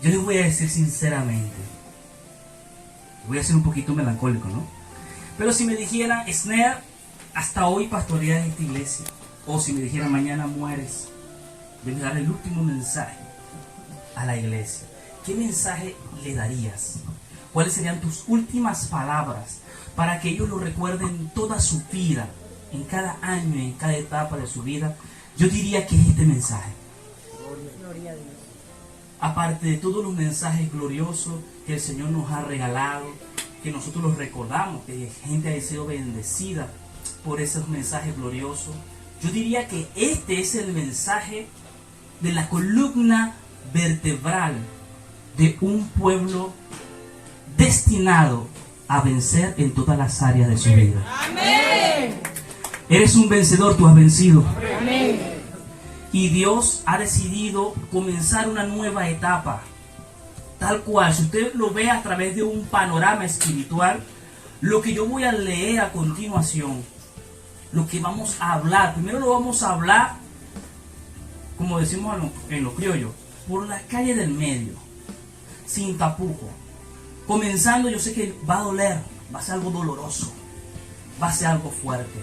Yo les voy a decir sinceramente, voy a ser un poquito melancólico, ¿no? Pero si me dijeran, Esner, hasta hoy pastoreas esta iglesia, o si me dijeran, mañana mueres, debes dar el último mensaje a la iglesia, ¿qué mensaje le darías? ¿Cuáles serían tus últimas palabras para que ellos lo recuerden toda su vida, en cada año, en cada etapa de su vida? Yo diría que es este mensaje. Gloria a Dios. Aparte de todos los mensajes gloriosos que el Señor nos ha regalado, que nosotros los recordamos, que gente ha sido bendecida por esos mensajes gloriosos, yo diría que este es el mensaje de la columna vertebral de un pueblo destinado a vencer en todas las áreas de su vida. Amén. Eres un vencedor, tú has vencido. Amén. Y Dios ha decidido comenzar una nueva etapa. Tal cual, si usted lo ve a través de un panorama espiritual, lo que yo voy a leer a continuación, lo que vamos a hablar, primero lo vamos a hablar, como decimos en los criollos, por la calle del medio, sin tapujo. Comenzando, yo sé que va a doler, va a ser algo doloroso, va a ser algo fuerte,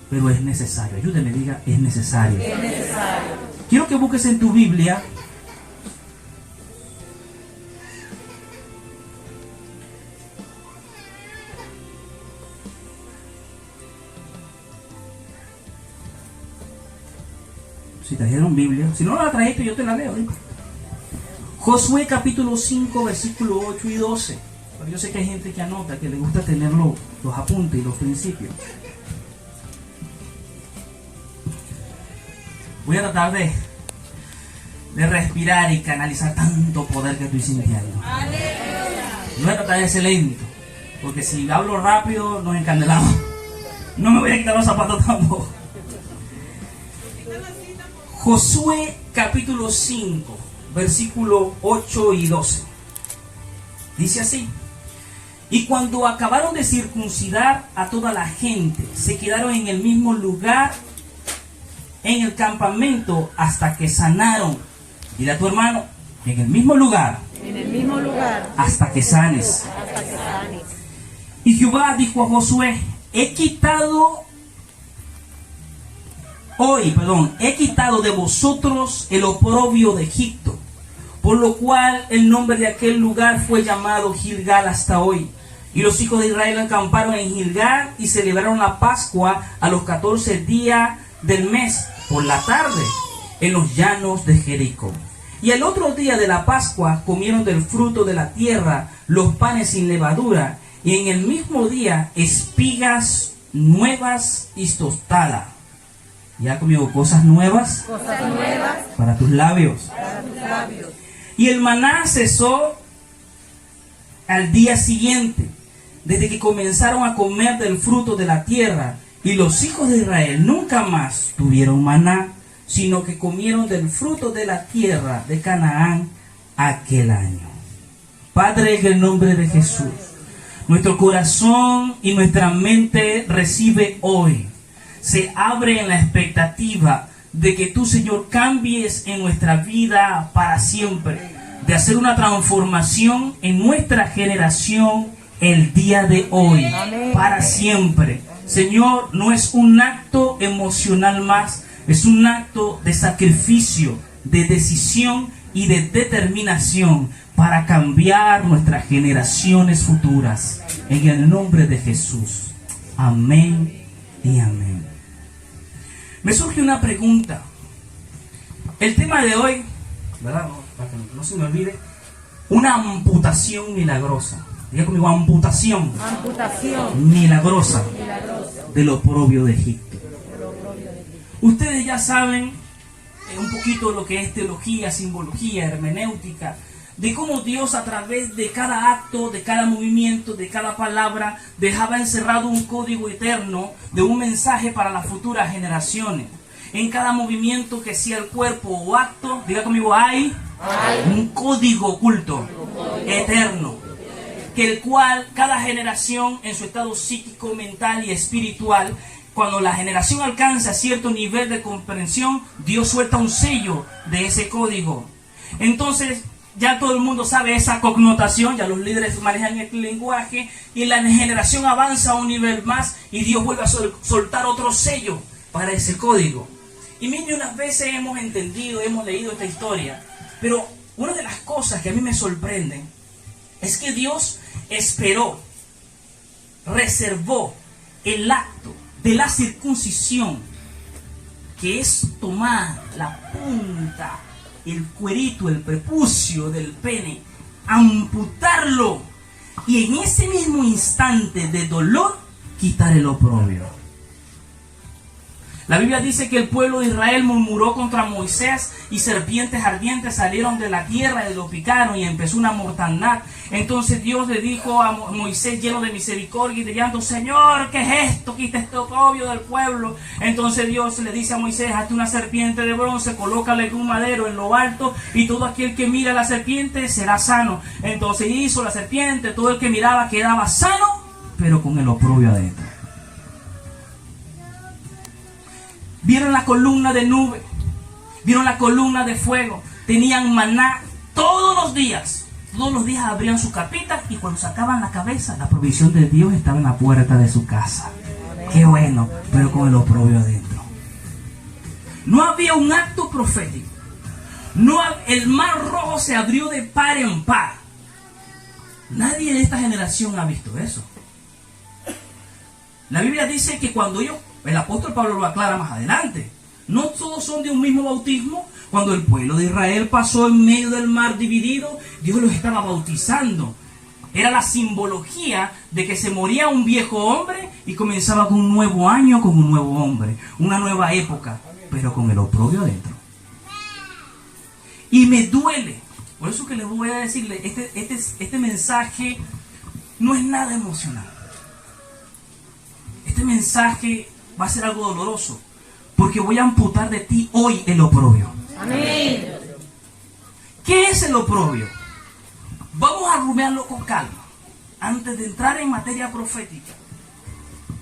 pero es necesario. Ayúdeme, diga, es necesario. Es necesario. Quiero que busques en tu Biblia si trajeron Biblia, si no la trajiste yo te la leo. Josué capítulo 5 versículo 8 y 12. Pero yo sé que hay gente que anota, que le gusta tener los apuntes y los principios. Voy a tratar de respirar y canalizar tanto poder que estoy sintiendo. Voy a tratar de ser lento, porque si hablo rápido nos encandelamos. No me voy a quitar los zapatos tampoco. Josué capítulo 5 versículo 8 y 12. Dice así: y cuando acabaron de circuncidar a toda la gente, se quedaron en el mismo lugar en el campamento hasta que sanaron. Dile a tu hermano, en el mismo lugar. En el mismo lugar. Hasta que sanes. Hasta que sanes. Y Jehová dijo a Josué, he quitado de vosotros el oprobio de Egipto, por lo cual el nombre de aquel lugar fue llamado Gilgal hasta hoy. Y los hijos de Israel acamparon en Gilgal y celebraron la Pascua a los 14 días del mes, por la tarde, en los llanos de Jericó. Y el otro día de la Pascua comieron del fruto de la tierra los panes sin levadura, y en el mismo día espigas nuevas y tostadas. ¿Ya comió cosas nuevas? Cosas nuevas Para tus labios. para tus labios. Y el maná cesó al día siguiente, desde que comenzaron a comer del fruto de la tierra. Y los hijos de Israel nunca más tuvieron maná, sino que comieron del fruto de la tierra de Canaán aquel año. Padre, en el nombre de Jesús, nuestro corazón y nuestra mente recibe hoy, se abre en la expectativa de que tú, Señor, cambies en nuestra vida para siempre, de hacer una transformación en nuestra generación el día de hoy, para siempre. Señor, no es un acto emocional más, es un acto de sacrificio, de decisión y de determinación para cambiar nuestras generaciones futuras. En el nombre de Jesús. Amén y amén. Me surge una pregunta. El tema de hoy, ¿verdad? Para que no se me olvide, una amputación milagrosa. Diga conmigo, amputación. Amputación Milagrosa. milagrosa Del oprobio de Egipto. del oprobio de Egipto. Ustedes ya saben un poquito lo que es teología, simbología, hermenéutica, de cómo Dios a través de cada acto, de cada movimiento, de cada palabra, dejaba encerrado un código eterno de un mensaje para las futuras generaciones. En cada movimiento que sea el cuerpo o acto, diga conmigo, hay un código oculto, eterno, que el cual cada generación en su estado psíquico, mental y espiritual, cuando la generación alcanza cierto nivel de comprensión, Dios suelta un sello de ese código. Entonces, Ya todo el mundo sabe esa connotación, ya los líderes manejan el lenguaje y la generación avanza a un nivel más y Dios vuelve a soltar otro sello para ese código. Y miren, unas veces hemos entendido, hemos leído esta historia, pero una de las cosas que a mí me sorprenden es que Dios esperó, reservó el acto de la circuncisión, que es tomar la punta, el cuerito, el prepucio del pene, amputarlo y en ese mismo instante de dolor quitar el oprobio. La Biblia dice que el pueblo de Israel murmuró contra Moisés y serpientes ardientes salieron de la tierra y lo picaron y empezó una mortandad. Entonces Dios le dijo a Moisés, lleno de misericordia y de llanto: Señor, ¿qué es esto? Quita este oprobio del pueblo. Entonces Dios le dice a Moisés: hazte una serpiente de bronce, colócala en un madero en lo alto y todo aquel que mira a la serpiente será sano. Entonces hizo la serpiente, todo el que miraba quedaba sano, pero con el oprobio adentro. Vieron la columna de nube, vieron la columna de fuego, tenían maná todos los días. Todos los días abrían su capita y cuando sacaban la cabeza, la provisión de Dios estaba en la puerta de su casa. Qué bueno, pero con el oprobio adentro. No había un acto profético. El mar rojo se abrió de par en par. Nadie de esta generación ha visto eso. La Biblia dice que cuando el apóstol Pablo lo aclara más adelante, no todos son de un mismo bautismo. Cuando el pueblo de Israel pasó en medio del mar dividido, Dios los estaba bautizando. Era la simbología de que se moría un viejo hombre y comenzaba con un nuevo año, con un nuevo hombre, una nueva época, pero con el oprobio adentro. Y me duele, por eso que les voy a decirle, este mensaje no es nada emocional. Este mensaje va a ser algo doloroso, porque voy a amputar de ti hoy el oprobio. Amén. ¿Qué es el oprobio? Vamos a rumiarlo con calma, antes de entrar en materia profética.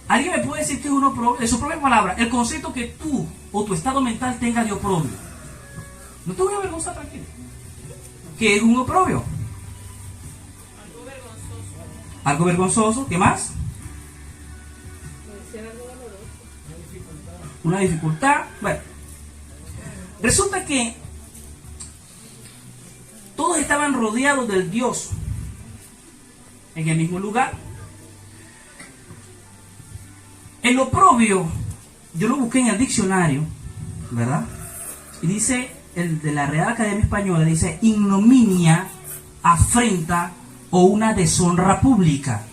¿Alguien me puede decir qué es un oprobio? De su propia palabra, el concepto que tú o tu estado mental tenga de oprobio. No te voy a avergonzar, tranquilo. ¿Qué es un oprobio? Algo vergonzoso. Algo vergonzoso. ¿Qué más? Una dificultad. Bueno, resulta que todos estaban rodeados del Dios en el mismo lugar. El oprobio, yo lo busqué en el diccionario, ¿verdad? Y dice, el de la Real Academia Española, dice ignominia, afrenta o una deshonra pública.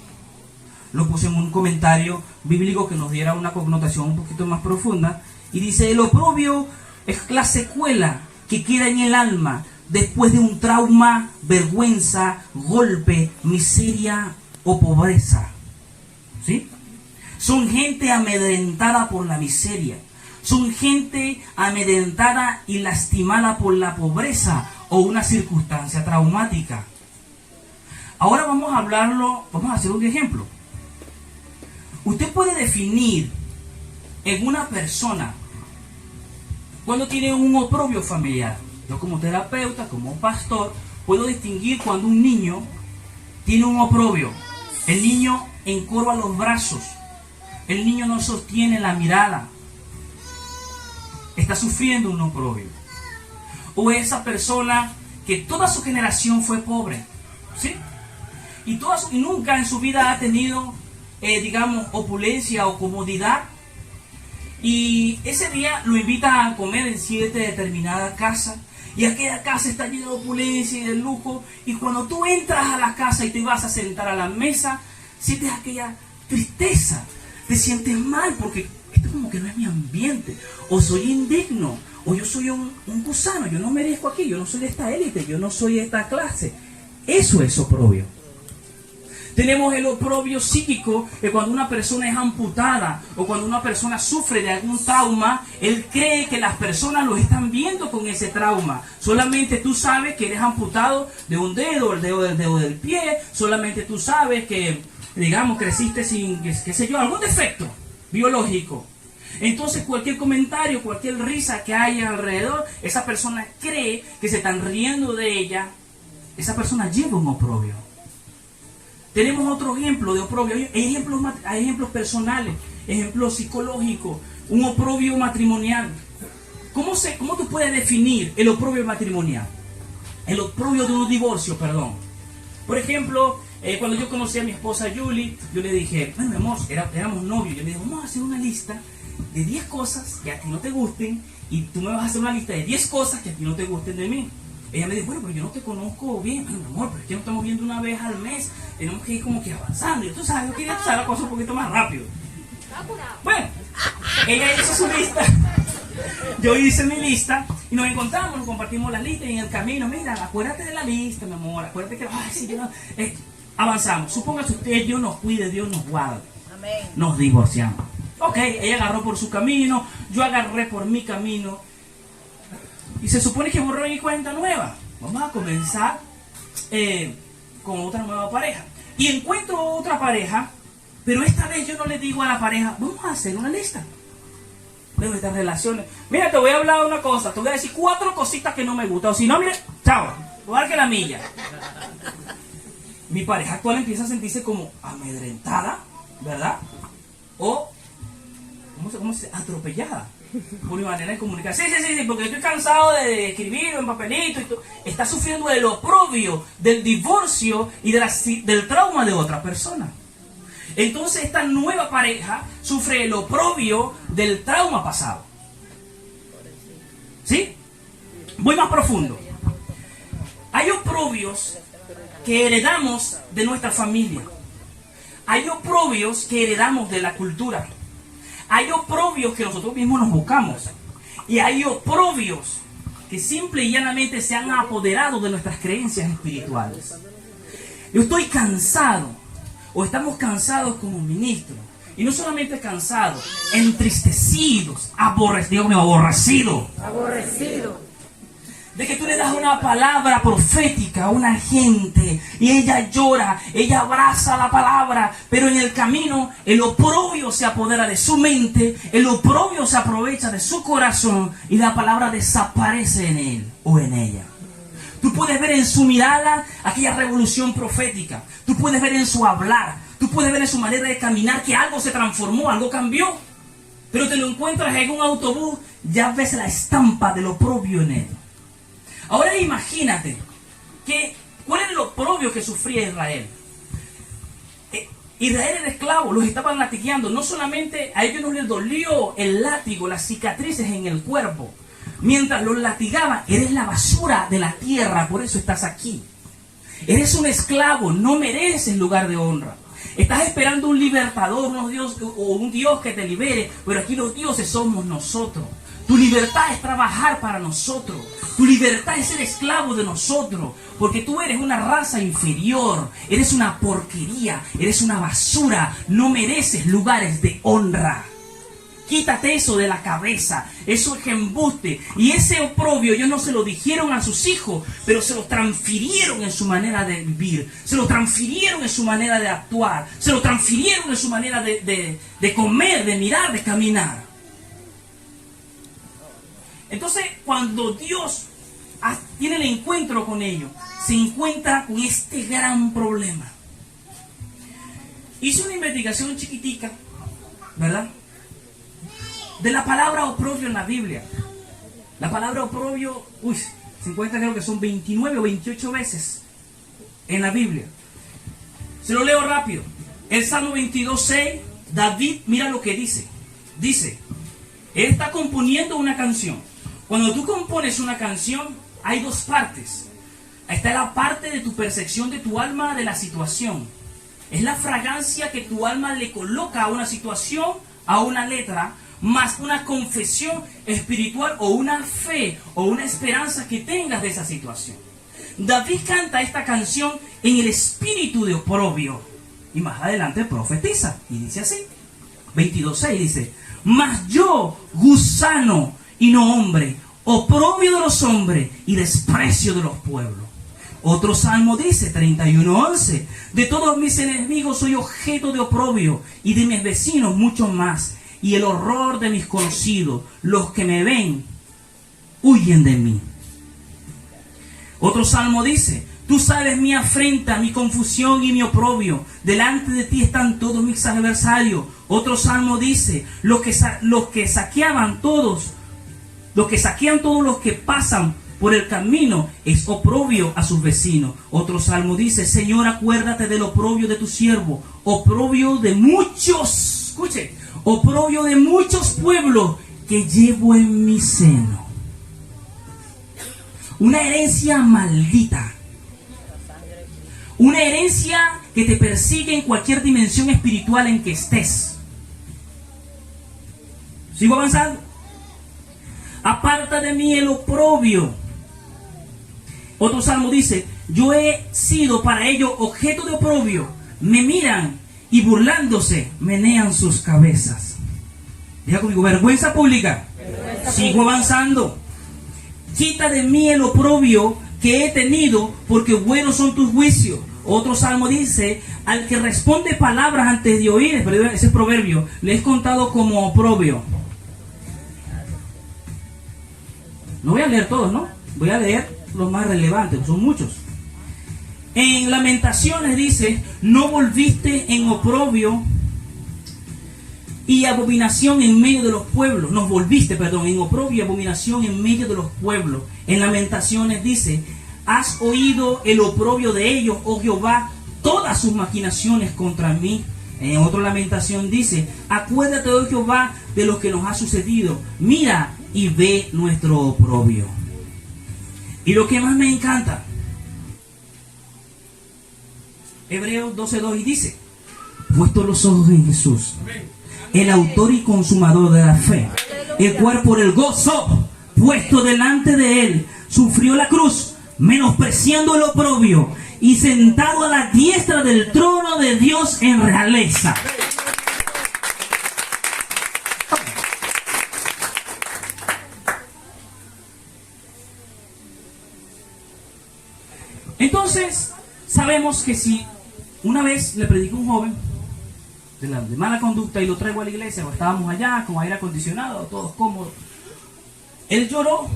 Lo puse en un comentario bíblico que nos diera una connotación un poquito más profunda. Y dice, el oprobio es la secuela que queda en el alma después de un trauma, vergüenza, golpe, miseria o pobreza. ¿Sí? Son gente amedrentada por la miseria. Son gente amedrentada y lastimada por la pobreza o una circunstancia traumática. Ahora vamos a hacer un ejemplo. Usted puede definir en una persona cuando tiene un oprobio familiar. Yo como terapeuta, como pastor, puedo distinguir cuando un niño tiene un oprobio. El niño encorva los brazos. El niño no sostiene la mirada. Está sufriendo un oprobio. O esa persona que toda su generación fue pobre, ¿sí? Y nunca en su vida ha tenido opulencia o comodidad. Y ese día lo invitan a comer en cierta determinada casa. Y aquella casa está llena de opulencia y de lujo. Y cuando tú entras a la casa y te vas a sentar a la mesa, sientes aquella tristeza. Te sientes mal porque esto como que no es mi ambiente. O soy indigno. O yo soy un gusano. Yo no merezco aquí. Yo no soy de esta élite. Yo no soy de esta clase. Eso es oprobio. Tenemos el oprobio psíquico, que cuando una persona es amputada o cuando una persona sufre de algún trauma, él cree que las personas lo están viendo con ese trauma. Solamente tú sabes que eres amputado de un dedo, el dedo del pie. Solamente tú sabes que, creciste sin, qué sé yo, algún defecto biológico. Entonces cualquier comentario, cualquier risa que haya alrededor, esa persona cree que se están riendo de ella esa persona lleva un oprobio. Tenemos otro ejemplo de oprobio. Hay ejemplos personales, ejemplos psicológicos, un oprobio matrimonial. ¿Cómo tú puedes definir el oprobio matrimonial? El oprobio de un divorcio, perdón. Por ejemplo, cuando yo conocí a mi esposa Julie, yo le dije, bueno, mi amor, éramos novios, yo le dije, vamos a hacer una lista de 10 cosas que a ti no te gusten y tú me vas a hacer una lista de 10 cosas que a ti no te gusten de mí. Ella me dijo, bueno, pero yo no te conozco bien. Bueno, mi amor, pero es que nos estamos viendo una vez al mes, tenemos que ir como que avanzando. Y tú sabes, yo quería usar la cosa un poquito más rápido. Bueno, ella hizo su lista, yo hice mi lista y nos encontramos, nos compartimos la lista y en el camino, mira, acuérdate de la lista, mi amor, acuérdate que, ay, sí, yo no, avanzamos. Supóngase usted, Dios nos cuide, Dios nos guarde. Amén. Nos divorciamos. Ok, ella agarró por su camino, yo agarré por mi camino. Y se supone que borró mi cuenta nueva. Vamos a comenzar con otra nueva pareja. Y encuentro otra pareja, pero esta vez yo no le digo a la pareja, vamos a hacer una lista de nuestras relaciones. Mira, te voy a hablar de una cosa, te voy a decir 4 cositas que no me gustan. O si no, mire, chao, voy a dar que la milla. Mi pareja actual empieza a sentirse como amedrentada, ¿verdad? O, ¿cómo se dice? Atropellada por mi manera de comunicar. Sí, porque estoy cansado de escribir en papelito y todo. Está sufriendo del oprobio, del divorcio y del trauma de otra persona. Entonces esta nueva pareja sufre el oprobio del trauma pasado. ¿Sí? Voy más profundo. Hay oprobios que heredamos de nuestra familia. Hay oprobios que heredamos de la cultura. Hay oprobios que nosotros mismos nos buscamos. Y hay oprobios que simple y llanamente se han apoderado de nuestras creencias espirituales. Yo estoy cansado, o estamos cansados como ministros. Y no solamente cansados, entristecidos, aborrecidos. De que tú le das una palabra profética a una gente y ella llora, ella abraza la palabra, pero en el camino el oprobio se apodera de su mente, el oprobio se aprovecha de su corazón y la palabra desaparece en él o en ella. Tú puedes ver en su mirada aquella revolución profética, tú puedes ver en su hablar, tú puedes ver en su manera de caminar que algo se transformó, algo cambió, pero te lo encuentras en un autobús, ya ves la estampa del oprobio en él. Ahora imagínate, ¿cuál es lo oprobio que sufría Israel? Israel era esclavo, los estaban latigueando. No solamente a ellos no les dolió el látigo, las cicatrices en el cuerpo. Mientras los latigaban, eres la basura de la tierra, por eso estás aquí. Eres un esclavo, no mereces lugar de honra. Estás esperando un libertador, un Dios que te libere, pero aquí los dioses somos nosotros. Tu libertad es trabajar para nosotros. Tu libertad es ser esclavo de nosotros. Porque tú eres una raza inferior. Eres una porquería. Eres una basura. No mereces lugares de honra. Quítate eso de la cabeza. Eso es embuste. Y ese oprobio ellos no se lo dijeron a sus hijos, pero se lo transfirieron en su manera de vivir. Se lo transfirieron en su manera de actuar. Se lo transfirieron en su manera de comer, de mirar, de caminar. Entonces, cuando Dios tiene el encuentro con ellos, se encuentra con este gran problema. Hice una investigación chiquitica, ¿verdad? De la palabra oprobio en la Biblia. La palabra oprobio, se encuentra, creo que son 29 o 28 veces en la Biblia. Se lo leo rápido. El Salmo 22:6, David, mira lo que dice. Dice, él está componiendo una canción. Cuando tú compones una canción, hay dos partes. Está la parte de tu percepción de tu alma de la situación. Es la fragancia que tu alma le coloca a una situación, a una letra, más una confesión espiritual o una fe o una esperanza que tengas de esa situación. David canta esta canción en el espíritu de oprobio. Y más adelante profetiza. Y dice así, 22:6 dice, mas yo, gusano y no hombre, oprobio de los hombres y desprecio de los pueblos. Otro salmo dice, 31:11, de todos mis enemigos soy objeto de oprobio y de mis vecinos mucho más. Y el horror de mis conocidos, los que me ven, huyen de mí. Otro salmo dice, Tú sabes mi afrenta, mi confusión y mi oprobio. Delante de ti están todos mis adversarios. Otro salmo dice, los que saquean todos los que pasan por el camino es oprobio a sus vecinos. Otro salmo dice, Señor, acuérdate del oprobio de tu siervo, oprobio de muchos, escuche, oprobio de muchos pueblos que llevo en mi seno. Una herencia maldita. Una herencia que te persigue en cualquier dimensión espiritual en que estés. ¿Sigo avanzando? Aparta de mí el oprobio. Otro salmo dice, yo he sido para ellos objeto de oprobio. Me miran y burlándose menean sus cabezas. Diga conmigo, vergüenza pública. Sigo avanzando. Quita de mí el oprobio que he tenido, porque buenos son tus juicios. Otro salmo dice, al que responde palabras antes de oír, ese proverbio, le he contado como oprobio. No voy a leer todos, ¿no? Voy a leer los más relevantes, son muchos. En Lamentaciones dice, no volviste en oprobio y abominación en medio de los pueblos. Nos volviste, perdón, en oprobio y abominación en medio de los pueblos. En Lamentaciones dice, has oído el oprobio de ellos, oh Jehová, todas sus maquinaciones contra mí. En otra lamentación dice, acuérdate, oh Jehová, de lo que nos ha sucedido. Mira y ve nuestro oprobio. Y lo que más me encanta, Hebreos 12:2, y dice, puesto los ojos en Jesús, el autor y consumador de la fe, el cual por el gozo puesto delante de él sufrió la cruz, menospreciando el oprobio, y sentado a la diestra del trono de Dios en realeza. Entonces, sabemos que si una vez le predico a un joven de mala conducta y lo traigo a la iglesia, o estábamos allá con aire acondicionado, todos cómodos, él lloró,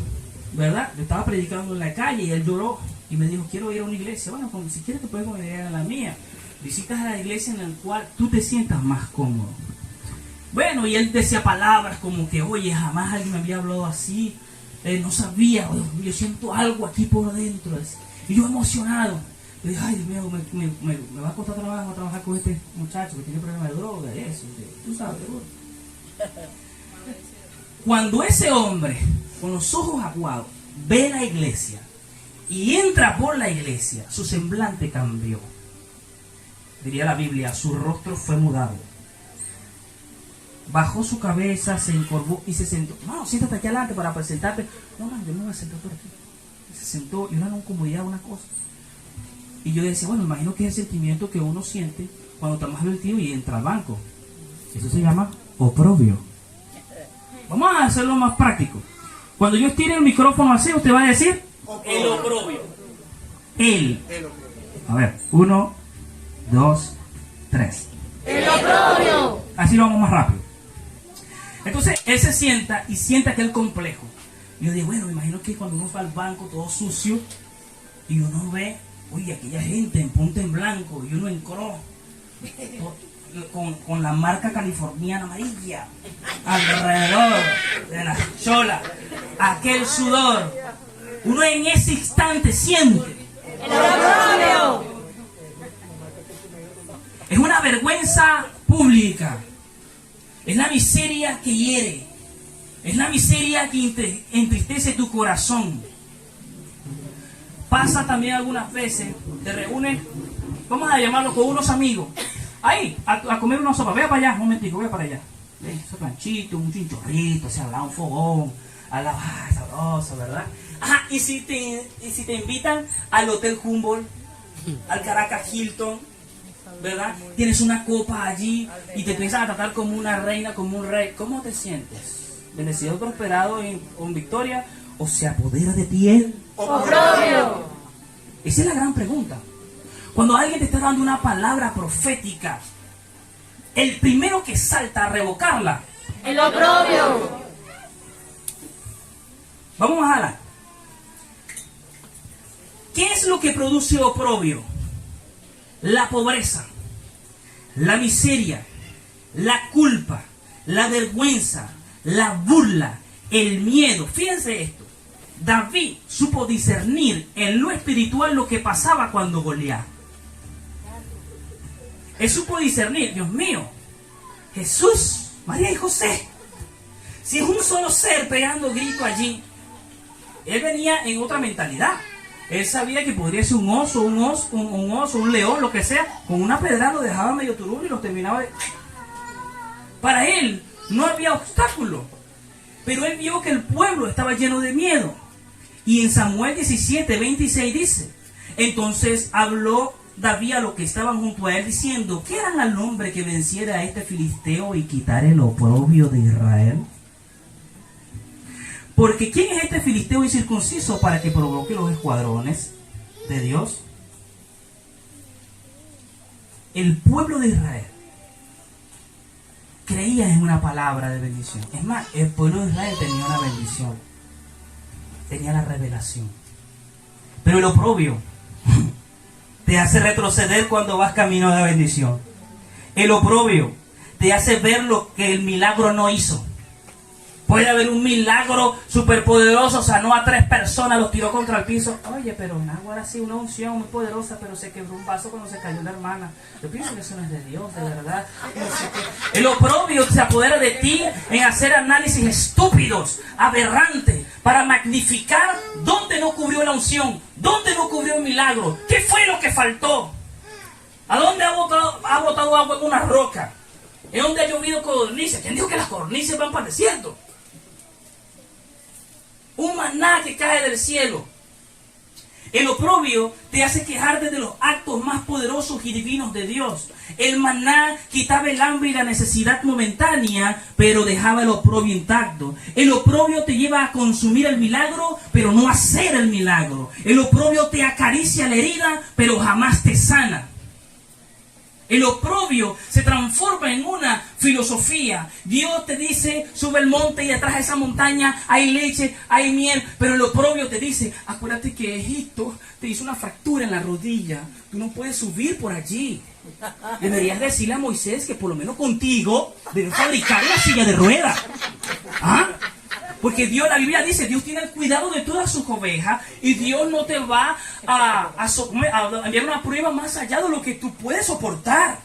¿verdad? Le estaba predicando en la calle y él lloró y me dijo, quiero ir a una iglesia. Bueno, si quieres te puedes ir a la mía. Visitas a la iglesia en la cual tú te sientas más cómodo. Bueno, y él decía palabras como que, oye, jamás alguien me había hablado así, no sabía, yo siento algo aquí por dentro. Y yo emocionado, yo dije, ay Dios mío, me va a costar trabajar con este muchacho que tiene problemas de droga, eso, tú sabes, seguro. Cuando ese hombre, con los ojos aguados, ve la iglesia y entra por la iglesia, su semblante cambió. Diría la Biblia, su rostro fue mudado. Bajó su cabeza, se encorvó y se sentó. No, siéntate aquí adelante para presentarte. No, yo no me voy a sentar por aquí. Se sentó y una incomodidad, una cosa. Y yo decía, bueno, imagino que es el sentimiento que uno siente cuando está más divertido y entra al banco. Eso se llama oprobio. Vamos a hacerlo más práctico. Cuando yo estire el micrófono así, usted va a decir el oprobio. El. A ver, 1, 2, 3. El oprobio. Así lo vamos más rápido. Entonces, él se sienta y siente aquel complejo. Y yo digo, bueno, me imagino que cuando uno va al banco todo sucio y uno ve, oye, aquella gente en punta en blanco y uno en cross con la marca californiana amarilla alrededor de la chola, aquel sudor, uno en ese instante siente El oprobio. es una vergüenza pública, es la miseria que hiere, es la miseria que entristece tu corazón. Pasa también algunas veces, te reúnes, vamos a llamarlo con unos amigos, ahí, a comer una sopa. Vea para allá, un momentico, vea para allá. Ese planchito, un chinchorrito, se habla un fogón, a la sabroso, ¿verdad? Ajá, y si te invitan al Hotel Humboldt, al Caracas Hilton, ¿verdad? Tienes una copa allí y te empiezan a tratar como una reina, como un rey. ¿Cómo te sientes? ¿Bendecido y prosperado con victoria? ¿O se apodera de ti él? Oprobio. Esa es la gran pregunta. Cuando alguien te está dando una palabra profética, el primero que salta a revocarla. El oprobio. Vamos a bajarla. ¿Qué es lo que produce oprobio? La pobreza, la miseria, la culpa, la vergüenza, la burla, el miedo. Fíjense esto. David supo discernir en lo espiritual lo que pasaba cuando Goliat. Él supo discernir, Dios mío, Jesús, María y José. Si es un solo ser pegando grito allí, él venía en otra mentalidad. Él sabía que podría ser un oso, un león, lo que sea. Con una pedra lo dejaba medio turul y los terminaba de... Para él no había obstáculo. Pero él vio que el pueblo estaba lleno de miedo. Y en Samuel 17:26 dice: entonces habló David a los que estaban junto a él diciendo: ¿qué harán al hombre que venciera a este filisteo y quitara el oprobio de Israel? Porque ¿quién es este filisteo incircunciso para que provoque los escuadrones de Dios? El pueblo de Israel creía en una palabra de bendición. Es más, el pueblo de Israel tenía una bendición. Tenía la revelación. Pero el oprobio te hace retroceder cuando vas camino de la bendición. El oprobio te hace ver lo que el milagro no hizo. Puede haber un milagro superpoderoso, sanó a 3 personas, los tiró contra el piso. Oye, pero en agua era así, una unción muy poderosa, pero se quebró un vaso cuando se cayó la hermana. Yo pienso que eso no es de Dios, de verdad. No sé qué. El oprobio se apodera de ti en hacer análisis estúpidos, aberrantes, para magnificar dónde no cubrió la unción, dónde no cubrió el milagro, qué fue lo que faltó, a dónde ha botado agua en una roca, en dónde ha llovido codornices. ¿Quién dijo que las codornices van para el desierto? Un maná que cae del cielo. El oprobio te hace quejarte de los actos más poderosos y divinos de Dios. El maná quitaba el hambre y la necesidad momentánea, pero dejaba el oprobio intacto. El oprobio te lleva a consumir el milagro, pero no a hacer el milagro. El oprobio te acaricia la herida, pero jamás te sana. El oprobio se transforma en una filosofía. Dios te dice, sube el monte y detrás de esa montaña hay leche, hay miel. Pero el oprobio te dice, acuérdate que Egipto te hizo una fractura en la rodilla. Tú no puedes subir por allí. Deberías decirle a Moisés que por lo menos contigo debe fabricar una silla de ruedas. ¿Ah? Porque Dios, la Biblia dice, Dios tiene el cuidado de todas sus ovejas y Dios no te va a enviar una prueba más allá de lo que tú puedes soportar.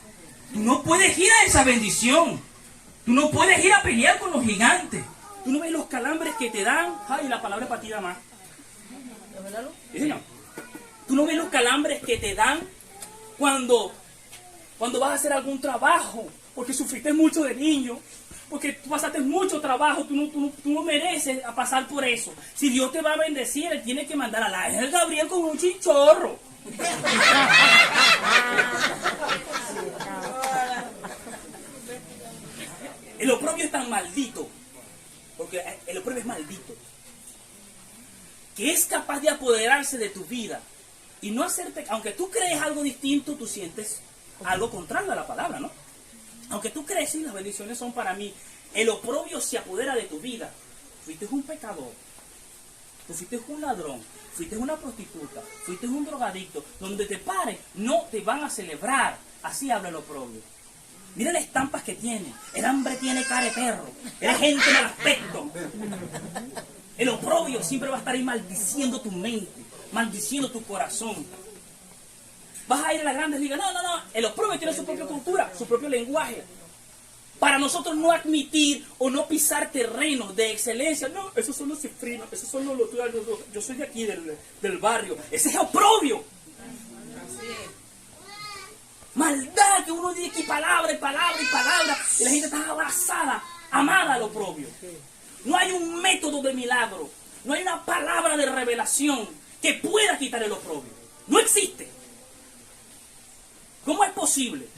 Tú no puedes ir a esa bendición. Tú no puedes ir a pelear con los gigantes. Tú no ves los calambres que te dan. Ay, la palabra para ti da más. Sí, señor. Tú no ves los calambres que te dan cuando vas a hacer algún trabajo, porque sufriste mucho de niño. Porque tú pasaste mucho trabajo, tú no mereces a pasar por eso. Si Dios te va a bendecir, Él tiene que mandar al ángel Gabriel con un chinchorro. El oprobio es tan maldito, porque el oprobio es maldito, que es capaz de apoderarse de tu vida y no hacerte, aunque tú crees algo distinto, tú sientes algo contrario a la palabra, ¿no? Aunque tú crees y las bendiciones son para mí, el oprobio se apodera de tu vida. Fuiste un pecador, tú fuiste un ladrón, fuiste una prostituta, fuiste un drogadicto. Donde te pares, no te van a celebrar. Así habla el oprobio. Mira las estampas que tiene. El hambre tiene cara de perro. Era gente en el aspecto. El oprobio siempre va a estar ahí maldiciendo tu mente, maldiciendo tu corazón. Vas a ir a las grandes ligas. No. El oprobio tiene su propia cultura, su propio lenguaje. Para nosotros no admitir o no pisar terrenos de excelencia. No, esos son los cifrinos, esos son los yo soy de aquí, del barrio. Ese es oprobio. Maldad, que uno dice que palabra y palabra y palabra. Y la gente está abrazada, amada al oprobio. No hay un método de milagro. No hay una palabra de revelación que pueda quitar el oprobio. No existe. ¿Cómo es posible?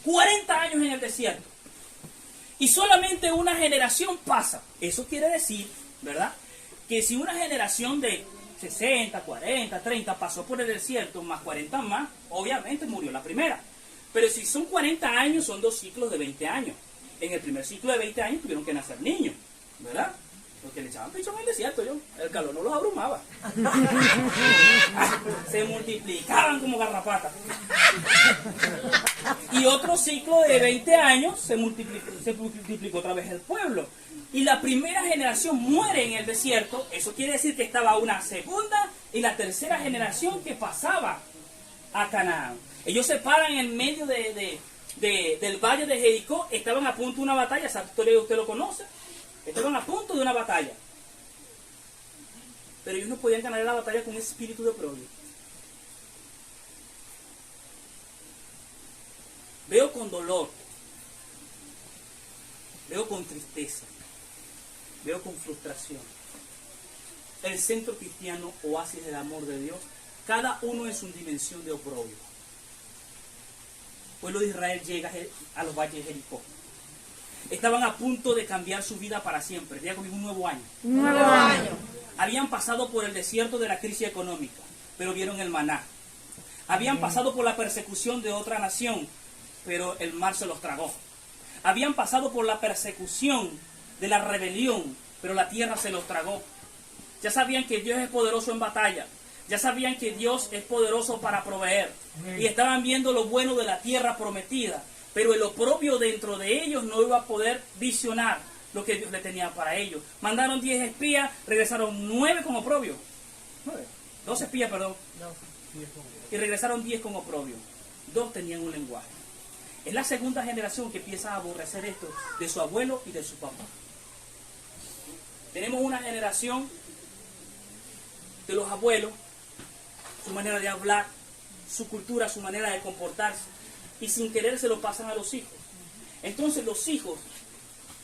40 años en el desierto. Y solamente una generación pasa. Eso quiere decir, ¿verdad? Que si una generación de 60, 40, 30 pasó por el desierto, más 40 más, obviamente murió la primera. Pero si son 40 años, son 2 ciclos de 20 años. En el primer ciclo de 20 años tuvieron que nacer niños, ¿verdad? Porque le echaban pichón en el desierto, el calor no los abrumaba. Se multiplicaban como garrapatas. Y otro ciclo de 20 años se multiplicó otra vez el pueblo. Y la primera generación muere en el desierto. Eso quiere decir que estaba una segunda y la tercera generación que pasaba a Canaán. Ellos se paran en medio del valle de Jericó. Estaban a punto de una batalla. Esa historia usted lo conoce. Estaban a punto de una batalla. Pero ellos no podían ganar la batalla con un espíritu de oprobio. Veo con dolor. Veo con tristeza. Veo con frustración. El centro cristiano, oasis del amor de Dios, cada uno en su dimensión de oprobio. El pueblo de Israel llega a los valles de Jericó. Estaban a punto de cambiar su vida para siempre. Diga conmigo, un nuevo año. Un nuevo año. Habían pasado por el desierto de la crisis económica, pero vieron el maná. Habían pasado por la persecución de otra nación, pero el mar se los tragó. Habían pasado por la persecución de la rebelión, pero la tierra se los tragó. Ya sabían que Dios es poderoso en batalla. Ya sabían que Dios es poderoso para proveer. Y estaban viendo lo bueno de la tierra prometida. Pero el oprobio dentro de ellos no iba a poder visionar lo que Dios le tenía para ellos. Mandaron 10 espías, regresaron 9 con oprobio. 12 espías, perdón. Y regresaron 10 con oprobio. 2 tenían un lenguaje. Es la segunda generación que empieza a aborrecer esto de su abuelo y de su papá. Tenemos una generación de los abuelos, su manera de hablar, su cultura, su manera de comportarse, y sin querer se lo pasan a los hijos. Entonces los hijos,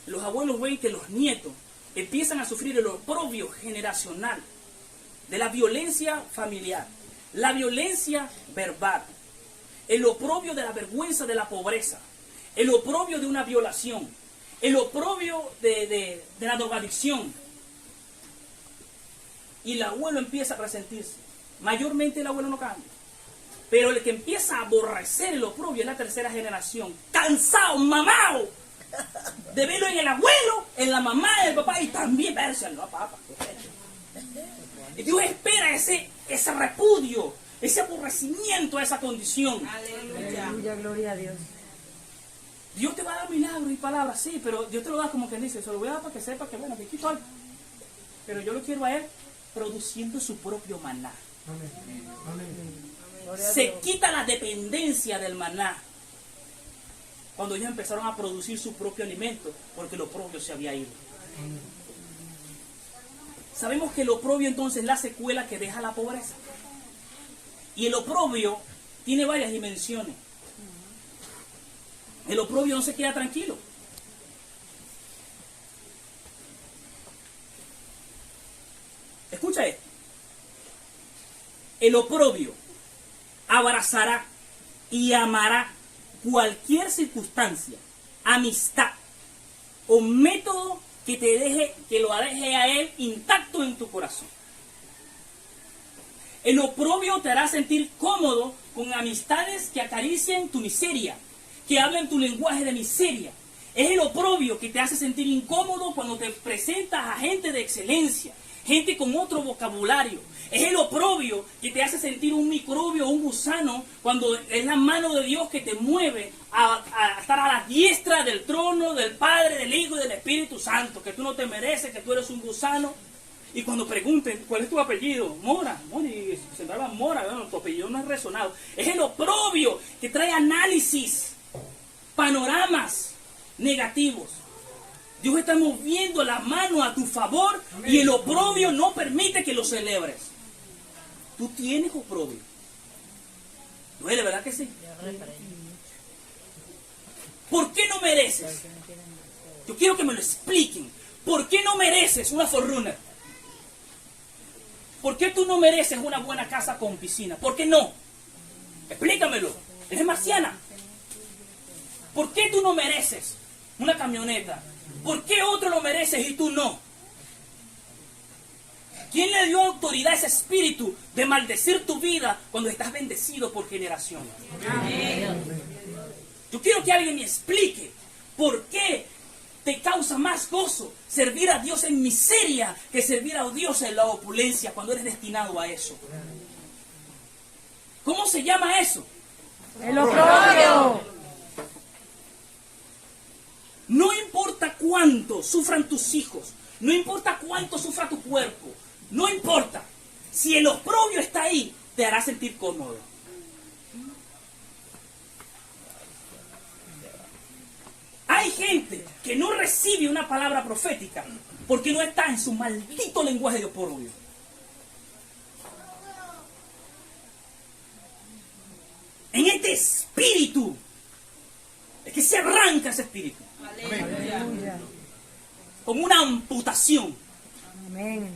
los abuelos ven que los nietos empiezan a sufrir el oprobio generacional de la violencia familiar, la violencia verbal, el oprobio de la vergüenza de la pobreza, el oprobio de una violación, el oprobio de la drogadicción. Y el abuelo empieza a resentirse. Mayormente el abuelo no cambia. Pero el que empieza a aborrecer el oprobio es la tercera generación. Cansado, mamado, de verlo en el abuelo, en la mamá, en el papá y también verse en la papá. Y Dios espera ese repudio, ese aborrecimiento a esa condición. Aleluya, gloria a Dios. Dios te va a dar milagros y palabras, sí, pero Dios te lo da como quien dice, se lo voy a dar para que sepa que bueno, que aquí estoy. Pero yo lo quiero a Él produciendo su propio maná. Se quita la dependencia del maná cuando ellos empezaron a producir su propio alimento, porque el oprobio se había ido. Sabemos que el oprobio entonces es la secuela que deja la pobreza. Y el oprobio tiene varias dimensiones. El oprobio no se queda tranquilo. Escucha esto. El oprobio abrazará y amará cualquier circunstancia, amistad o método que lo deje a él intacto en tu corazón. El oprobio te hará sentir cómodo con amistades que acaricien tu miseria, que hablen tu lenguaje de miseria. Es el oprobio que te hace sentir incómodo cuando te presentas a gente de excelencia, gente con otro vocabulario. Es el oprobio que te hace sentir un microbio, un gusano, cuando es la mano de Dios que te mueve a estar a la diestra del trono del Padre, del Hijo y del Espíritu Santo, que tú no te mereces, que tú eres un gusano. Y cuando pregunten, ¿cuál es tu apellido? Mora, y se llama Mora, bueno, tu apellido no es resonado. Es el oprobio que trae análisis, panoramas negativos. Dios está moviendo la mano a tu favor. Amén. Y el oprobio no permite que lo celebres. Tú tienes oprobio. Duele, ¿verdad que sí? ¿Por qué no mereces? Yo quiero que me lo expliquen. ¿Por qué no mereces una Forerunner? ¿Por qué tú no mereces una buena casa con piscina? ¿Por qué no? Explícamelo. Eres marciana. ¿Por qué tú no mereces una camioneta? ¿Por qué otro lo mereces y tú no? ¿Quién le dio autoridad a ese espíritu de maldecir tu vida cuando estás bendecido por generaciones? Amén. Yo quiero que alguien me explique por qué te causa más gozo servir a Dios en miseria que servir a Dios en la opulencia cuando eres destinado a eso. ¿Cómo se llama eso? El oprobio. No importa cuánto sufran tus hijos, no importa cuánto sufra tu cuerpo, no importa. Si el oprobio está ahí, te hará sentir cómodo. Hay gente que no recibe una palabra profética porque no está en su maldito lenguaje de oprobio. En este espíritu es que se arranca ese espíritu. Aleluya. Como una amputación. Amén.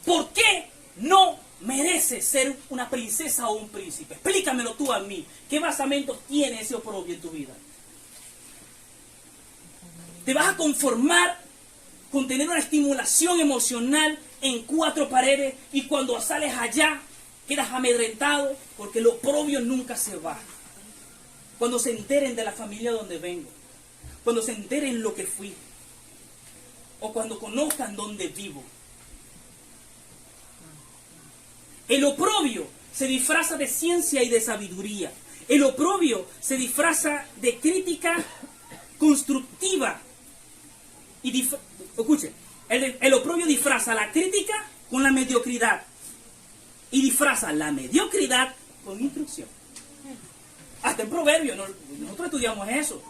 ¿Por qué no mereces ser una princesa o un príncipe? Explícamelo tú a mí. ¿Qué basamento tiene ese oprobio en tu vida? ¿Te vas a conformar con tener una estimulación emocional en 4 paredes y cuando sales allá quedas amedrentado? Porque el oprobio nunca se va. Cuando se enteren de la familia donde vengo, cuando se enteren lo que fui, o cuando conozcan dónde vivo. El oprobio se disfraza de ciencia y de sabiduría. El oprobio se disfraza de crítica constructiva. Escuchen, el oprobio disfraza la crítica con la mediocridad. Y disfraza la mediocridad con instrucción. Hasta en Proverbios, nosotros estudiamos eso.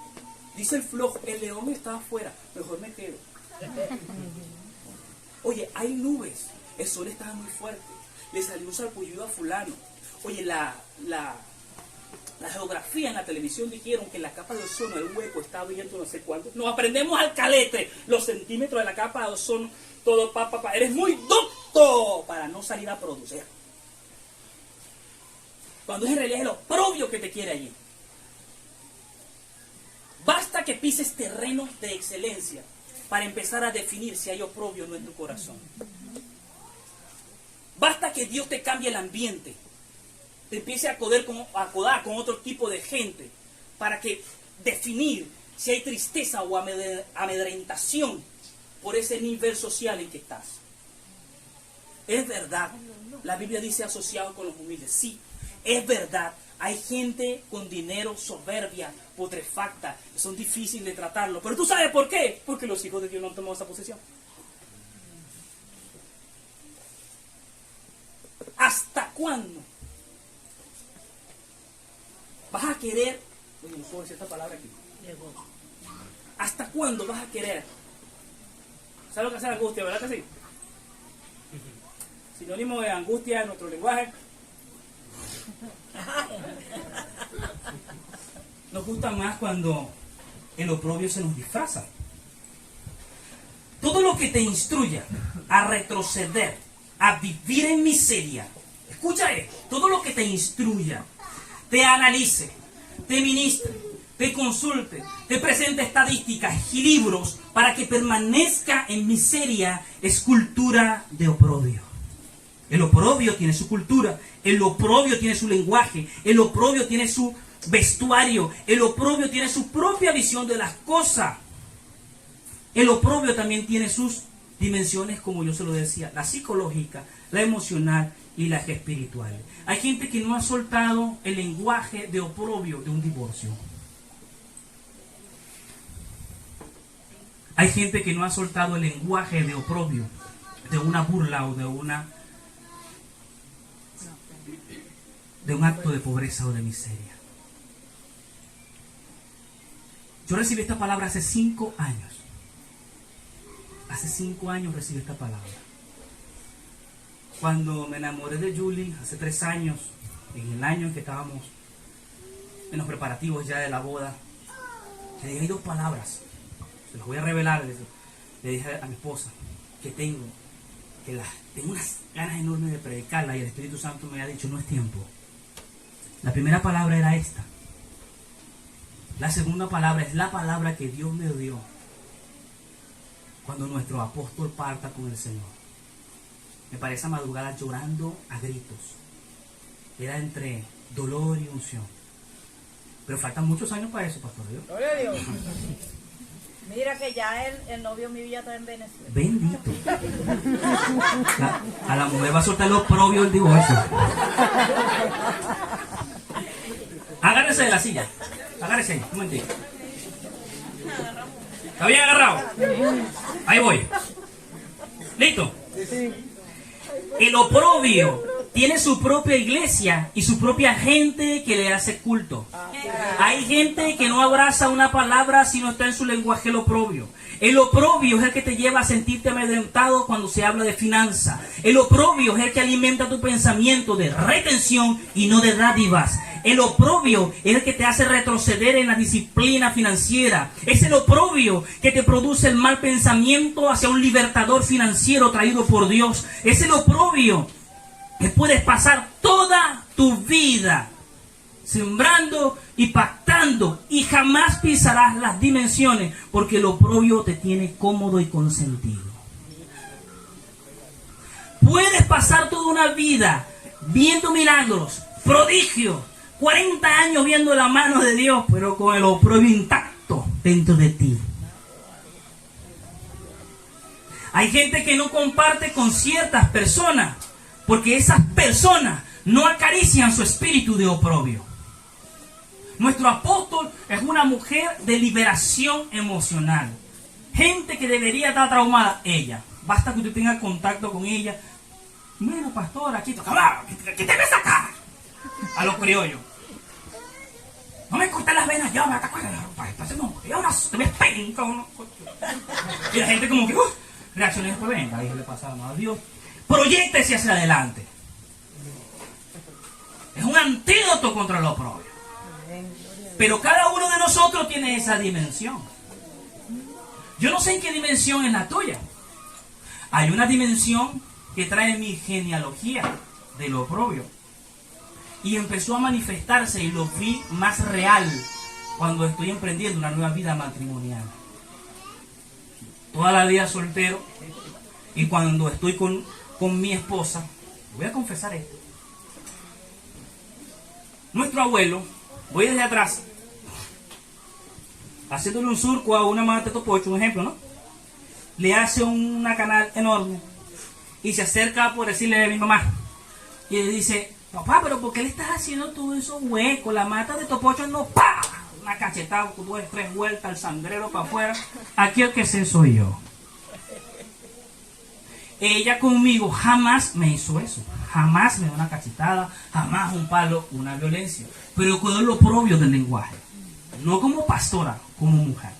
Dice el flojo, el león está afuera, mejor me quedo. Oye, hay nubes, el sol está muy fuerte, le salió un sarpullido a fulano. Oye, la geografía en la televisión dijeron que en la capa de ozono el hueco está abierto no sé cuánto. Nos aprendemos al calete los centímetros de la capa de ozono, todo eres muy docto para no salir a producir. Cuando es en realidad el oprobio que te quiere allí. Basta que pises terreno de excelencia para empezar a definir si hay oprobio o no en tu corazón. Basta que Dios te cambie el ambiente, te empiece a acodar con otro tipo de gente para que definir si hay tristeza o amedrentación por ese nivel social en que estás. Es verdad, la Biblia dice asociado con los humildes. Sí, es verdad. Hay gente con dinero, soberbia, putrefacta, son difíciles de tratarlo. Pero tú sabes por qué. Porque los hijos de Dios no han tomado esa posesión. ¿Hasta cuándo vas a querer? Oye, no puedo decir esta palabra aquí. ¿Hasta cuándo vas a querer? ¿Sabes lo que hace la angustia, verdad que sí? Sinónimo de angustia en nuestro lenguaje. Nos gusta más cuando el oprobio se nos disfraza. Todo lo que te instruya a retroceder, a vivir en miseria, escucha esto, todo lo que te instruya, te analice, te ministre, te consulte, te presente estadísticas y libros para que permanezca en miseria, es cultura de oprobio. El oprobio tiene su cultura, el oprobio tiene su lenguaje, el oprobio tiene su vestuario, el oprobio tiene su propia visión de las cosas. El oprobio también tiene sus dimensiones, como yo se lo decía, la psicológica, la emocional y las espirituales. Hay gente que no ha soltado el lenguaje de oprobio de un divorcio. Hay gente que no ha soltado el lenguaje de oprobio de una burla o de un acto de pobreza o de miseria. Yo recibí esta palabra hace 5 años. Hace 5 años recibí esta palabra. Cuando me enamoré de Julie, hace 3 años, en el año en que estábamos en los preparativos ya de la boda, le dije 2 palabras. Se las voy a revelar. Le dije a mi esposa que tengo unas ganas enormes de predicarla y el Espíritu Santo me ha dicho, no es tiempo. La primera palabra era esta. La segunda palabra es la palabra que Dios me dio cuando nuestro apóstol parta con el Señor. Me parece esa madrugada llorando a gritos. Era entre dolor y unción. Pero faltan muchos años para eso, pastor Dios. Gloria a Dios. Mira que ya el novio mío ya está en Venezuela. Bendito. A la mujer va a soltar los propios el divorcio. Agárrese de la silla. Agárrese ahí, un momentito. ¿Está bien agarrado? Ahí voy. ¿Listo? El oprobio tiene su propia iglesia y su propia gente que le hace culto. Hay gente que no abraza una palabra si no está en su lenguaje el oprobio. El oprobio es el que te lleva a sentirte amedrentado cuando se habla de finanzas. El oprobio es el que alimenta tu pensamiento de retención y no de dádivas. El oprobio es el que te hace retroceder en la disciplina financiera. Es el oprobio que te produce el mal pensamiento hacia un libertador financiero traído por Dios. Es el oprobio que puedes pasar toda tu vida sembrando y pactando y jamás pisarás las dimensiones porque el oprobio te tiene cómodo y consentido. Puedes pasar toda una vida viendo milagros, prodigios, 40 años viendo la mano de Dios, pero con el oprobio intacto dentro de ti. Hay gente que no comparte con ciertas personas porque esas personas no acarician su espíritu de oprobio. Nuestro apóstol es una mujer de liberación emocional. Gente que debería estar traumada. Ella. Basta que usted tenga contacto con ella. Bueno, pastor, aquí toca. ¿Qué te ves acá? A los criollos. No me cortes las venas ya, me ataco. Te ves penca. Y la gente como que reacciona después. Venga, ahí le pasa la mano a Dios. Proyéctese hacia adelante. Es un antídoto contra el oprobio. Pero cada uno de nosotros tiene esa dimensión. Yo no sé en qué dimensión es la tuya. Hay una dimensión que trae mi genealogía del oprobio. Y empezó a manifestarse y lo vi más real cuando estoy emprendiendo una nueva vida matrimonial. Toda la vida soltero. Y cuando estoy con mi esposa, voy a confesar esto. Nuestro abuelo, voy desde atrás, haciéndole un surco a una mata de topocho, un ejemplo, ¿no? Le hace una canal enorme y se acerca por decirle a mi mamá y le dice: papá, pero ¿por qué le estás haciendo todo eso hueco? La mata de topocho no, ¡pa! Una cachetada, 2, 3 vueltas, el sangrero para afuera. Aquí el que sé soy yo. Ella conmigo jamás me hizo eso. Jamás me dio una cachetada, jamás un palo, una violencia. Pero con lo propio del lenguaje. No como pastora, como mujer.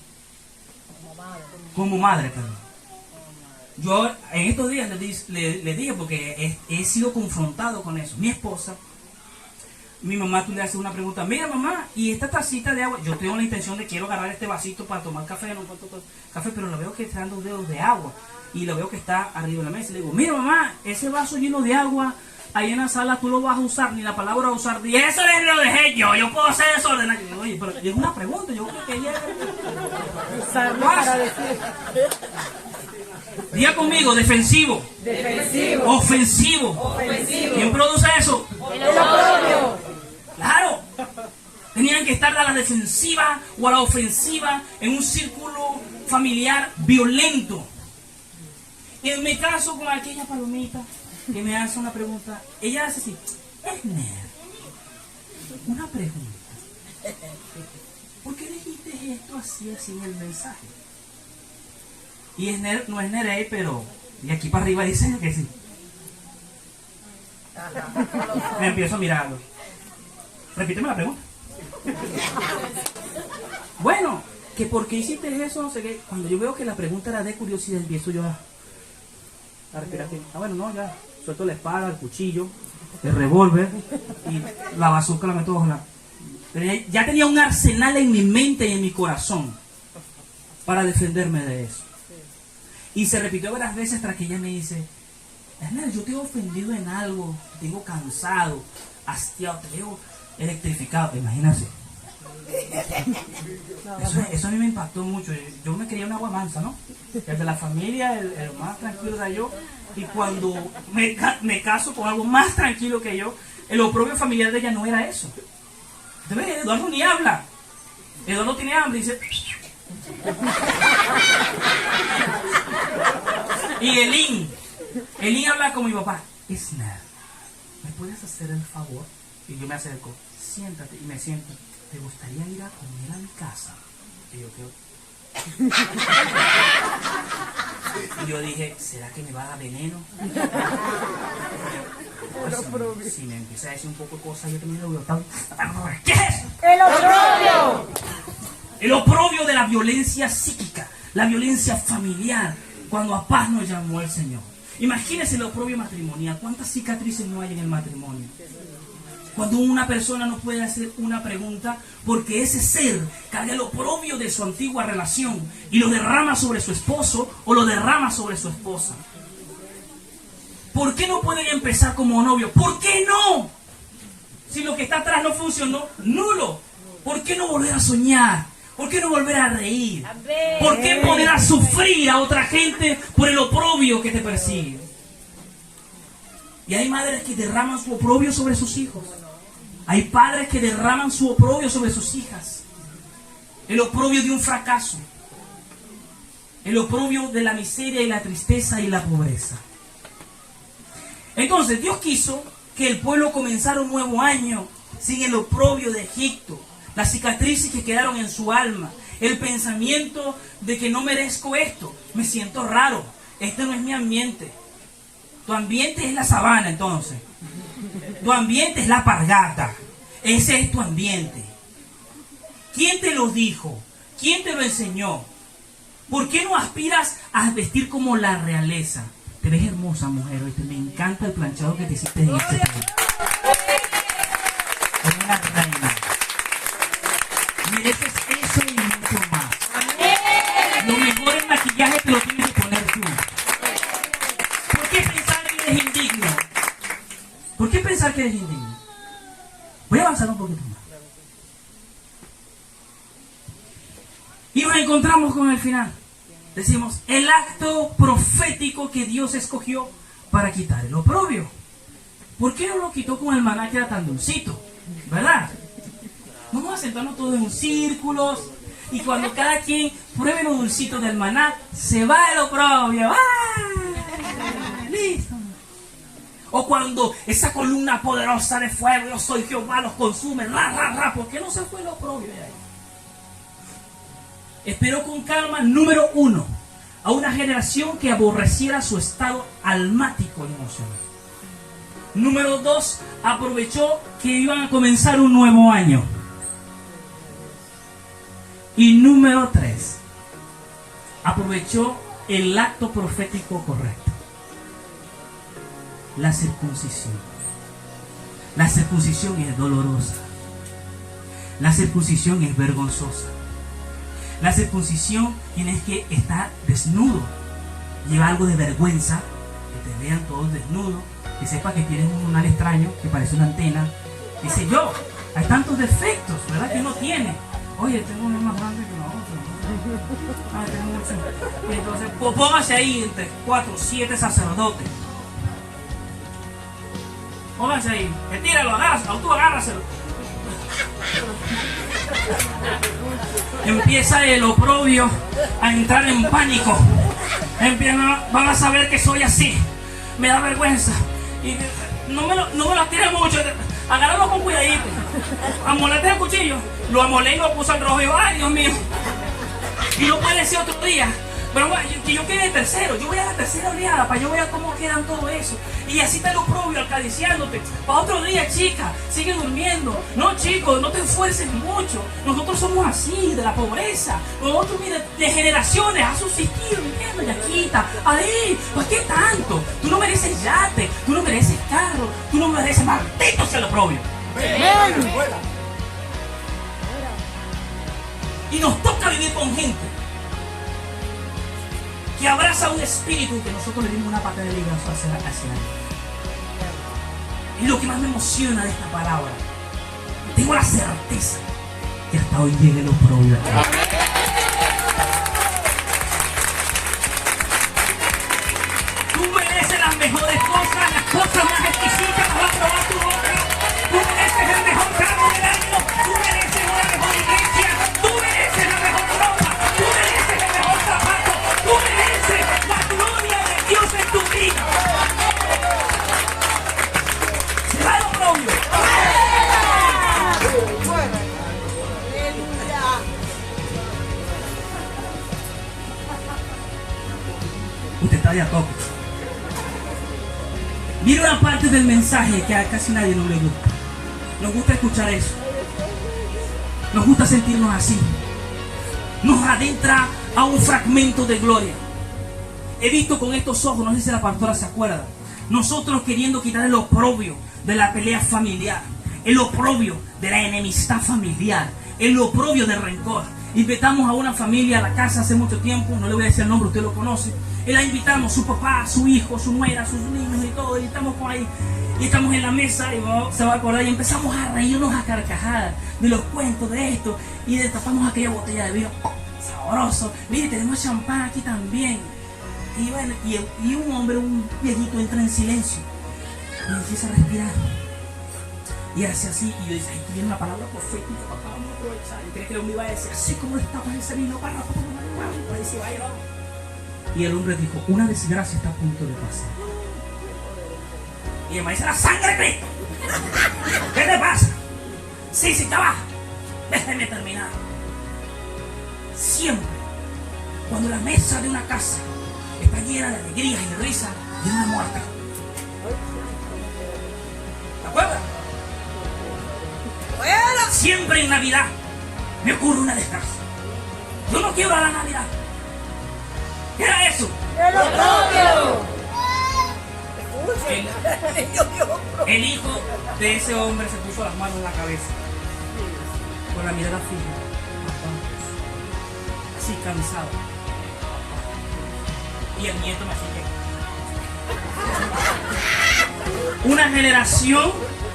Como madre, perdón. Yo en estos días le dije, porque he sido confrontado con eso. Mi esposa, mi mamá, tú le haces una pregunta: mira mamá, ¿y esta tacita de agua? Yo tengo la intención de quiero agarrar este vasito para tomar café, no puedo tomar café, pero lo veo que está dando dedos de agua. Y lo veo que está arriba de la mesa. Le digo: mira mamá, ese vaso lleno de agua ahí en la sala tú lo vas a usar, ni la palabra usar. Y eso lo dejé yo puedo hacer desordenado. Yo digo: oye, pero es una pregunta, yo creo que ella... Para decir. Diga conmigo: defensivo. Defensivo. Ofensivo. Ofensivo. ¿Quién produce eso? El oprobio. Claro. Tenían que estar a la defensiva o a la ofensiva en un círculo familiar violento. Y en mi caso, con aquella palomita que me hace una pregunta, ella hace así: Esner, una pregunta. ¿Por qué dijiste esto así en el mensaje? Y Esner no es Nerey, pero de aquí para arriba dice que sí. Me empiezo a mirarlo. Repíteme la pregunta. Bueno, que por qué hiciste eso, no sé qué. Cuando yo veo que la pregunta era de curiosidad, empiezo yo a respirar. Bueno, no, ya suelto la espada, el cuchillo, el revólver y la bazooka la meto bajo la... Pero ya tenía un arsenal en mi mente y en mi corazón para defenderme de eso. Y se repitió varias veces tras que ella me dice: Esner, yo te he ofendido en algo, te tengo cansado, hastiado, te veo electrificado. Imagínate. Eso a mí me impactó mucho. Yo me creía una agua mansa, ¿no? El de la familia, el más tranquilo era yo. Y cuando me caso con algo más tranquilo que yo, el oprobio familiar de ella no era eso. Entonces, Eduardo ni habla. Eduardo tiene hambre y dice: Y Elín habla con mi papá. Isner, ¿me puedes hacer el favor? Y yo me acerco. Siéntate, y me siento. ¿Te gustaría ir a comer a mi casa? Y yo, ¿qué? Y yo dije, ¿será que me va a dar veneno? Pues, si me empieza a decir un poco de cosas, yo también lo veo tan... ¿Qué es eso? El oprobio. El oprobio de la violencia psíquica, la violencia familiar, cuando a paz nos llamó el Señor. Imagínense el oprobio matrimonial. ¿Cuántas cicatrices no hay en el matrimonio? Cuando una persona no puede hacer una pregunta porque ese ser carga el oprobio de su antigua relación y lo derrama sobre su esposo o lo derrama sobre su esposa. ¿Por qué no pueden empezar como novio? ¿Por qué no? Si lo que está atrás no funcionó, nulo. ¿Por qué no volver a soñar? ¿Por qué no volver a reír? ¿Por qué poner a sufrir a otra gente por el oprobio que te persigue? Y hay madres que derraman su oprobio sobre sus hijos. Hay padres que derraman su oprobio sobre sus hijas. El oprobio de un fracaso. El oprobio de la miseria y la tristeza y la pobreza. Entonces Dios quiso que el pueblo comenzara un nuevo año sin el oprobio de Egipto. Las cicatrices que quedaron en su alma. El pensamiento de que no merezco esto. Me siento raro. Este no es mi ambiente. Tu ambiente es la sabana, entonces. Tu ambiente es la pargata. Ese es tu ambiente. ¿Quién te lo dijo? ¿Quién te lo enseñó? ¿Por qué no aspiras a vestir como la realeza? Te ves hermosa, mujer. ¿Oíste? Me encanta el planchado que te hiciste en este país. Eres una reina. Mereces eso y mucho más. Lo mejor el maquillaje te lo tienes que poner tú. ¿Por qué pensar que eres indigno? ¿Por qué pensar que eres indigno? Voy a avanzar un poquito más. Y nos encontramos con el final. Decimos, el acto profético que Dios escogió para quitar el oprobio. ¿Por qué no lo quitó con el maná que era tan dulcito? ¿Verdad? Vamos a sentarnos todos en un círculo y cuando cada quien pruebe lo dulcito del maná, se va el oprobio. ¡Ah! ¡Listo! O cuando esa columna poderosa de fuego, yo soy Jehová, los consume, ra, ra, ra. ¿Por qué no se fue el oprobio de ahí? Esperó con calma, número 1, a una generación que aborreciera su estado almático y emocional. Número 2, aprovechó que iban a comenzar un nuevo año. Y número 3, aprovechó el acto profético correcto. La circuncisión. La circuncisión es dolorosa. La circuncisión es vergonzosa. La circuncisión tienes que estar desnudo. Lleva algo de vergüenza, que te vean todos desnudos, que sepa que tienes un lunar extraño, que parece una antena. Dice yo, hay tantos defectos, ¿verdad? Que uno tiene. Oye, tengo uno más grande que la otra. Ay, tengo mucho. Y entonces, pues, póngase ahí entre 4, 7 sacerdotes. Pónganse ahí, retíralo, agárraselo, tú agárraselo. Empieza el oprobio a entrar en pánico. Van a saber que soy así. Me da vergüenza. Y no me lo tires mucho. Agárralo con cuidadito. Amolete el cuchillo. Lo amolé y lo puse al rojo. Y ay, Dios mío. Y no puede ser otro día. Pero que yo quede tercero, yo voy a la tercera oleada para yo ver cómo quedan todo eso. Y así está el oprobio acariciándote. Para otro día, chica, sigue durmiendo. No, chicos, no te esfuerces mucho. Nosotros somos así, de la pobreza. Nosotros, mira, de generaciones ha subsistido, ¿entiendes? Yaquita, ahí, ¿por qué tanto? Tú no mereces yate, tú no mereces carro, tú no mereces, maldito sea el oprobio. Y nos toca vivir con gente que abraza un espíritu que nosotros le dimos una pata de ligazo hacia la casa. Y lo que más me emociona de esta palabra, tengo la certeza que hasta hoy llegue el oprobio. Tú mereces las mejores cosas, las cosas más exquisitas, vas a probar tu boca. Tú mereces el mejor carro del año, tú mereces una mejor iglesia, tú mereces la mejor ropa, tú de a toque. Mira una parte del mensaje que a casi nadie no le gusta. Nos gusta escuchar eso. Nos gusta sentirnos así. Nos adentra a un fragmento de gloria. He visto con estos ojos, no sé si la pastora se acuerda, nosotros queriendo quitar el oprobio de la pelea familiar, el oprobio de la enemistad familiar, el oprobio del rencor. Invitamos a una familia a la casa hace mucho tiempo, no le voy a decir el nombre, usted lo conoce. Y la invitamos, su papá, su hijo, su nuera, sus niños y todo. Y estamos por ahí, y estamos en la mesa, y se va a acordar, y empezamos a reírnos a carcajadas de los cuentos de esto. Y destapamos aquella botella de vino sabroso. Mire, tenemos champán aquí también. Y bueno, y un hombre, un viejito, entra en silencio y empieza a respirar. Y hace así, y yo dije, ay, tiene una palabra profética, papá, vamos a aprovechar. Y cree que el hombre iba a decir, así como destapas ese vino, para decir, vaya, vamos. Y el hombre dijo, una desgracia está a punto de pasar. Y el maestro dice, la sangre de Cristo. ¿Qué te pasa? Sí, ya va. Déjeme terminar. Siempre, cuando la mesa de una casa está llena de alegrías y de risa, de una muerte. ¿Te acuerdas? Siempre en Navidad me ocurre una desgracia. Yo no quiero a la Navidad. ¿Qué era eso? ¡El oprobio! El hijo de ese hombre se puso las manos en la cabeza, con la mirada fija, así cansado. Y el nieto me sigue. Una generación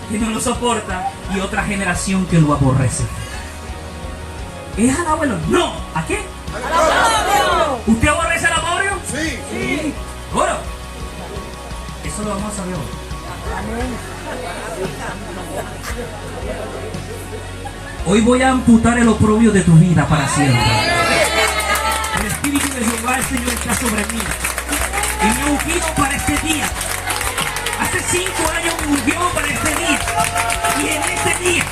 que no lo soporta y otra generación que lo aborrece. ¿Es al abuelo? No. ¿A qué? ¡Al oprobio! ¿Usted aborrece al abuelo? Sí. Sí. Bueno, eso lo vamos a saber hoy. Hoy voy a amputar el oprobio de tu vida para siempre. El Espíritu de Jehová, el Señor, está sobre mí. Y me ha ungido para este día. Hace 5 años me ungió para este día. Y en este día